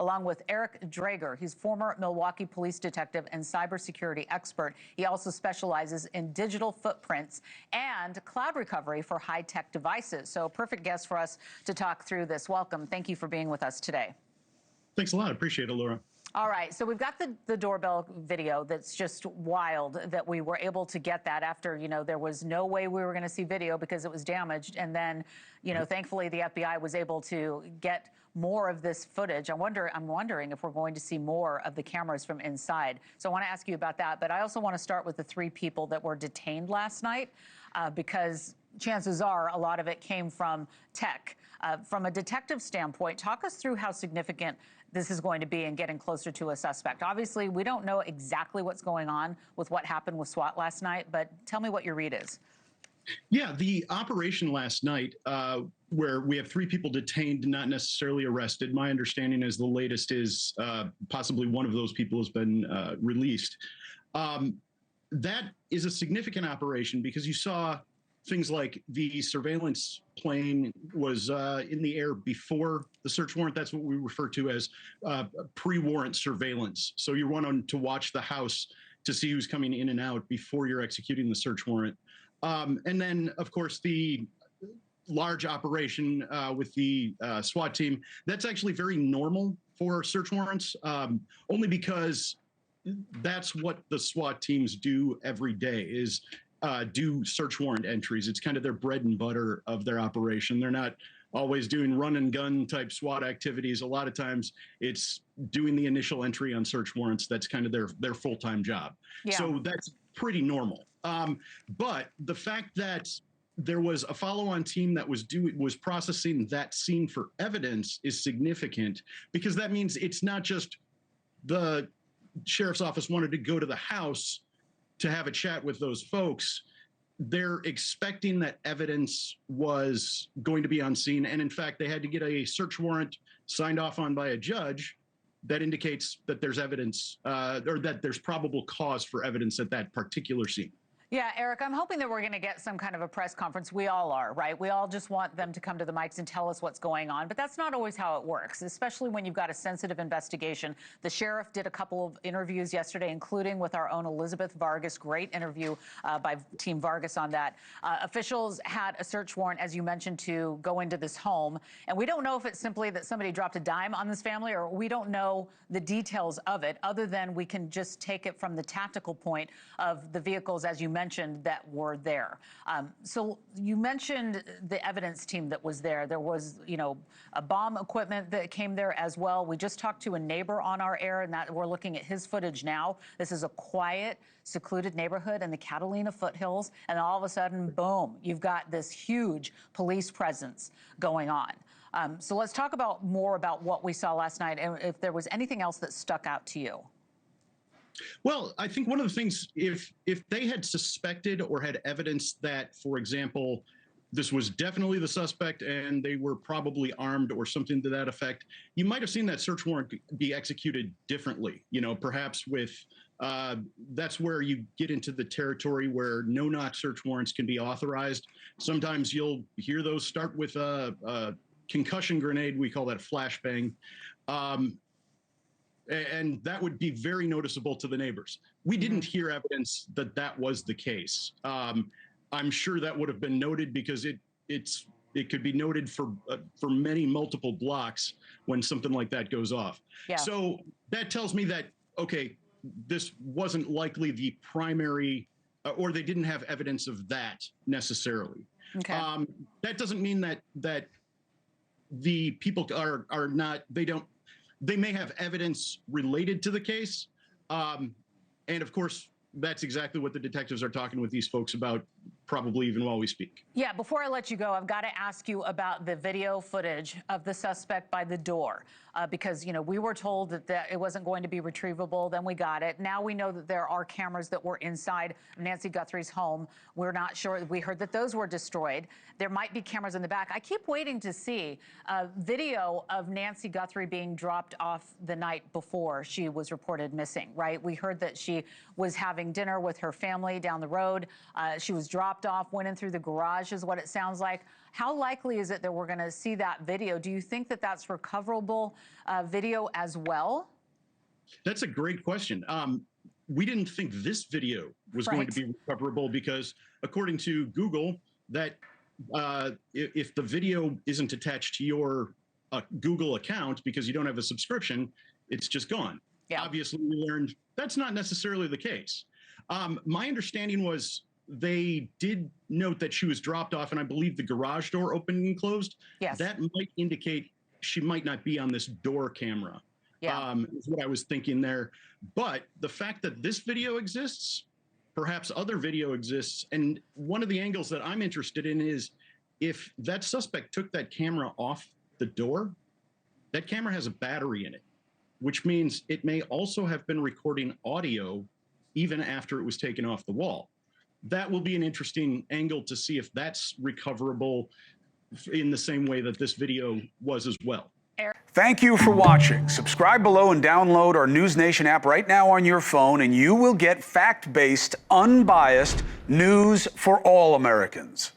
along with Eric Draeger. He's former Milwaukee police detective and cybersecurity expert. He also specializes in digital footprints and cloud recovery for high-tech devices. So perfect guest for us to talk through this. Welcome. Thank you for being with us today. Thanks a lot. Appreciate it, Laura. All right, so we've got the doorbell video that's just wild that we were able to get that after, there was no way we were going to see video because it was damaged. And then, thankfully the FBI was able to get more of this footage. I'm wondering if we're going to see more of the cameras from inside. So I want to ask you about that. But I also want to start with the 3 people that were detained last night because chances are a lot of it came from tech. From a detective standpoint, talk us through how significant this is going to be in getting closer to a suspect. Obviously, we don't know exactly what's going on with what happened with SWAT last night, but tell me what your read is. Yeah, the operation last night, where we have 3 people detained, not necessarily arrested. My understanding is the latest is possibly one of those people has been released. That is a significant operation because you saw things like the surveillance plane was in the air before the search warrant. That's what we refer to as pre-warrant surveillance. So you're wanting to watch the house to see who's coming in and out before you're executing the search warrant. And then, of course, the large operation with the SWAT team, that's actually very normal for search warrants, only because that's what the SWAT teams do every day is do search warrant entries. It's kind of their bread and butter of their operation. They're not always doing run and gun type SWAT activities. A lot of times it's doing the initial entry on search warrants. That's kind of their full-time job. Yeah. So that's pretty normal. But the fact that there was a follow-on team that was processing that scene for evidence is significant because that means it's not just the sheriff's office wanted to go to the house to have a chat with those folks. They're expecting that evidence was going to be on scene. And in fact, they had to get a search warrant signed off on by a judge that indicates that there's evidence or that there's probable cause for evidence at that particular scene. Yeah, Eric, I'm hoping that we're going to get some kind of a press conference. We all are, right? We all just want them to come to the mics and tell us what's going on. But that's not always how it works, especially when you've got a sensitive investigation. The sheriff did a couple of interviews yesterday, including with our own Elizabeth Vargas. Great interview by Team Vargas on that. Officials had a search warrant, as you mentioned, to go into this home. And we don't know if it's simply that somebody dropped a dime on this family, or we don't know the details of it, other than we can just take it from the tactical point of the vehicles, as you mentioned, that were there. So you mentioned the evidence team that was there. There was, a bomb equipment that came there as well. We just talked to a neighbor on our air, and that we're looking at his footage now. This is a quiet, secluded neighborhood in the Catalina foothills, and all of a sudden, boom, you've got this huge police presence going on. So let's talk more about what we saw last night, and if there was anything else that stuck out to you. Well, I think one of the things, if they had suspected or had evidence that, for example, this was definitely the suspect and they were probably armed or something to that effect, you might have seen that search warrant be executed differently. Perhaps with that's where you get into the territory where no-knock search warrants can be authorized. Sometimes you'll hear those start with a concussion grenade. We call that a flashbang. And that would be very noticeable to the neighbors. We didn't hear evidence that that was the case. I'm sure that would have been noted because it could be noted for many multiple blocks when something like that goes off. Yeah. So that tells me that, okay, this wasn't likely the primary, or they didn't have evidence of that necessarily. Okay. That doesn't mean that the people are not, they may have evidence related to the case. And of course, that's exactly what the detectives are talking with these folks about, probably even while we speak. Yeah, before I let you go, I've got to ask you about the video footage of the suspect by the door, because, we were told that it wasn't going to be retrievable. Then we got it. Now we know that there are cameras that were inside Nancy Guthrie's home. We're not sure. We heard that those were destroyed. There might be cameras in the back. I keep waiting to see a video of Nancy Guthrie being dropped off the night before she was reported missing, right? We heard that she was having dinner with her family down the road. She was dropped dropped off, went in through the garage is what it sounds like. How likely is it that we're going to see that video? Do you think that that's recoverable video as well? That's a great question. We didn't think this video was going to be recoverable because according to Google, that if the video isn't attached to your Google account because you don't have a subscription, it's just gone. Yeah. Obviously, we learned that's not necessarily the case. My understanding was they did note that she was dropped off, and I believe the garage door opened and closed. Yes. That might indicate she might not be on this door camera. Yeah. Is what I was thinking there. But the fact that this video exists, perhaps other video exists, and one of the angles that I'm interested in is if that suspect took that camera off the door, that camera has a battery in it, which means it may also have been recording audio even after it was taken off the wall. That will be an interesting angle to see if that's recoverable in the same way that this video was as well. Thank you for watching. Subscribe below and download our NewsNation app right now on your phone, and you will get fact-based, unbiased news for all Americans.